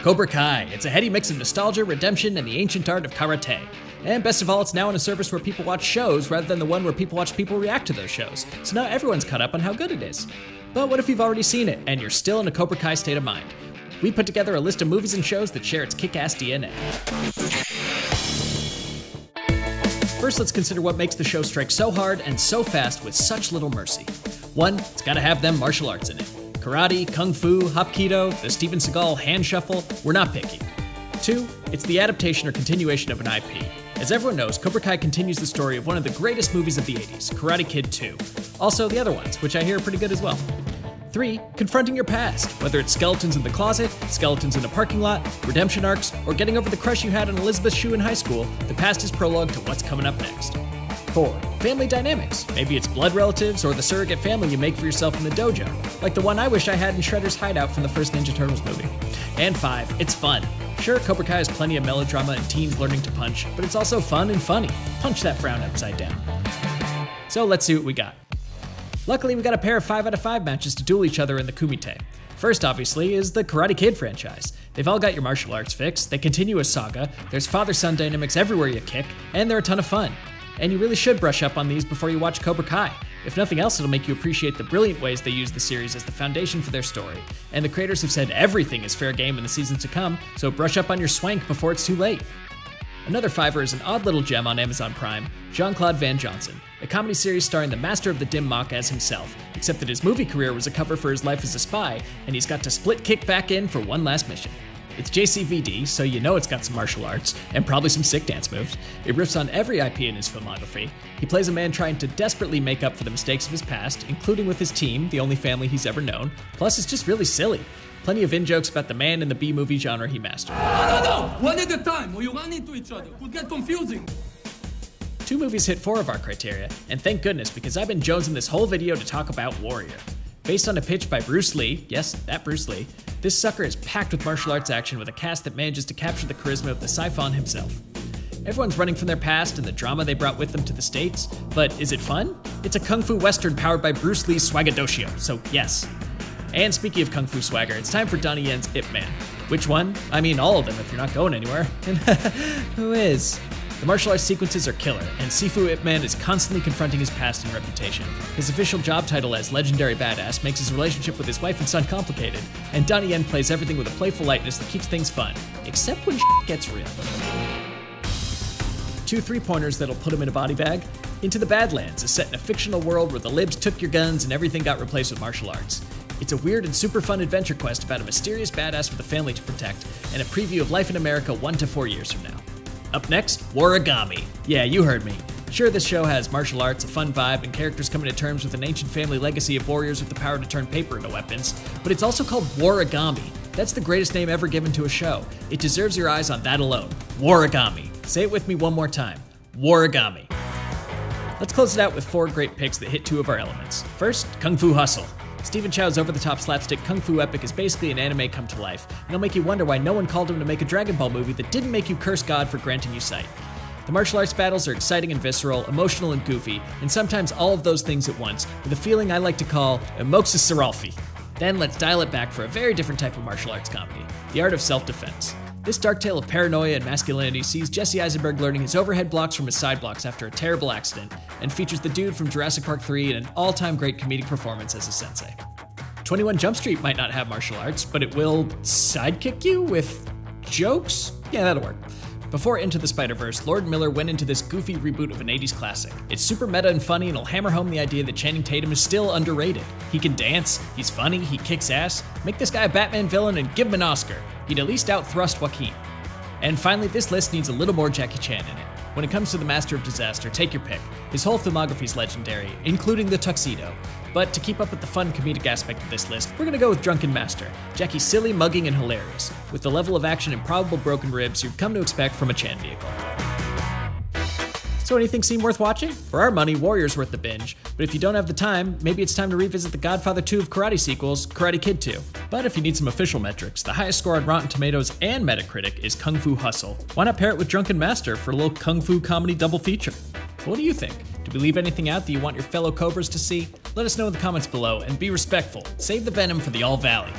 Cobra Kai. It's a heady mix of nostalgia, redemption, and the ancient art of karate. And best of all, it's now on a service where people watch shows rather than the one where people watch people react to those shows. So now everyone's caught up on how good it is. But what if you've already seen it and you're still in a Cobra Kai state of mind? We put together a list of movies and shows that share its kick-ass DNA. First, let's consider what makes the show strike so hard and so fast with such little mercy. 1, it's gotta have them martial arts in it. Karate, kung fu, hapkido, the Steven Seagal hand shuffle, we're not picky. 2, it's the adaptation or continuation of an IP. As everyone knows, Cobra Kai continues the story of one of the greatest movies of the 80s, Karate Kid 2. Also the other ones, which I hear are pretty good as well. 3, confronting your past, whether it's skeletons in the closet, skeletons in a parking lot, redemption arcs, or getting over the crush you had on Elizabeth Shue in high school, the past is prologue to what's coming up next. 4, family dynamics. Maybe it's blood relatives or the surrogate family you make for yourself in the dojo, like the one I wish I had in Shredder's hideout from the first Ninja Turtles movie. And 5, it's fun. Sure, Cobra Kai has plenty of melodrama and teens learning to punch, but it's also fun and funny. Punch that frown upside down. So let's see what we got. Luckily, we got a pair of 5 out of 5 matches to duel each other in the Kumite. First, obviously, is the Karate Kid franchise. They've all got your martial arts fix, they continue as Saga, there's father-son dynamics everywhere you kick, and they're a ton of fun. And you really should brush up on these before you watch Cobra Kai. If nothing else, it'll make you appreciate the brilliant ways they use the series as the foundation for their story. And the creators have said everything is fair game in the seasons to come, so brush up on your swank before it's too late. Another fiver is an odd little gem on Amazon Prime, Jean-Claude Van Johnson, a comedy series starring the master of the dim mak as himself, except that his movie career was a cover for his life as a spy, and he's got to split kick back in for one last mission. It's JCVD, so you know it's got some martial arts, and probably some sick dance moves. It riffs on every IP in his filmography. He plays a man trying to desperately make up for the mistakes of his past, including with his team, the only family he's ever known. Plus, it's just really silly. Plenty of in-jokes about the man in the B-movie genre he mastered. No! One at a time, or you run into each other. Could get confusing. 2 movies hit 4 of our criteria, and thank goodness, because I've been jonesing this whole video to talk about Warrior. Based on a pitch by Bruce Lee, yes, that Bruce Lee, this sucker is packed with martial arts action with a cast that manages to capture the charisma of the Siphon himself. Everyone's running from their past and the drama they brought with them to the States, but is it fun? It's a kung fu western powered by Bruce Lee's swaggadocio, so yes. And speaking of kung fu swagger, it's time for Donnie Yen's Ip Man. Which one? I mean all of them if you're not going anywhere. And who is? The martial arts sequences are killer, and Sifu Ip Man is constantly confronting his past and reputation. His official job title as Legendary Badass makes his relationship with his wife and son complicated, and Donnie Yen plays everything with a playful lightness that keeps things fun, except when shit gets real. 2 3-pointers that'll put him in a body bag. Into the Badlands is set in a fictional world where the libs took your guns and everything got replaced with martial arts. It's a weird and super fun adventure quest about a mysterious badass with a family to protect, and a preview of life in America 1 to 4 years from now. Up next, Warigami. Yeah, you heard me. Sure, this show has martial arts, a fun vibe, and characters coming to terms with an ancient family legacy of warriors with the power to turn paper into weapons, but it's also called Warigami. That's the greatest name ever given to a show. It deserves your eyes on that alone. Warigami. Say it with me one more time. Warigami. Let's close it out with 4 great picks that hit 2 of our elements. First, Kung Fu Hustle. Stephen Chow's over-the-top slapstick kung fu epic is basically an anime come to life, and it'll make you wonder why no one called him to make a Dragon Ball movie that didn't make you curse God for granting you sight. The martial arts battles are exciting and visceral, emotional and goofy, and sometimes all of those things at once, with a feeling I like to call emoxa seralfi. Then let's dial it back for a very different type of martial arts comedy, the art of self-defense. This dark tale of paranoia and masculinity sees Jesse Eisenberg learning his overhead blocks from his side blocks after a terrible accident, and features the dude from Jurassic Park 3 in an all-time great comedic performance as a sensei. 21 Jump Street might not have martial arts, but it will sidekick you with jokes? Yeah, that'll work. Before Into the Spider-Verse, Lord Miller went into this goofy reboot of an 80s classic. It's super meta and funny, and it'll hammer home the idea that Channing Tatum is still underrated. He can dance, he's funny, he kicks ass. Make this guy a Batman villain and give him an Oscar. He'd at least out-thrust Joaquin. And finally, this list needs a little more Jackie Chan in it. When it comes to the Master of Disaster, take your pick. His whole filmography is legendary, including the tuxedo. But to keep up with the fun comedic aspect of this list, we're gonna go with Drunken Master. Jackie's silly, mugging, and hilarious, with the level of action and probable broken ribs you've come to expect from a Chan vehicle. So anything seem worth watching? For our money, Warrior's worth the binge, but if you don't have the time, maybe it's time to revisit the Godfather 2 of karate sequels, Karate Kid 2. But if you need some official metrics, the highest score on Rotten Tomatoes and Metacritic is Kung Fu Hustle. Why not pair it with Drunken Master for a little kung fu comedy double feature? What do you think? Did we leave anything out that you want your fellow Cobras to see? Let us know in the comments below, and be respectful. Save the venom for the All Valley.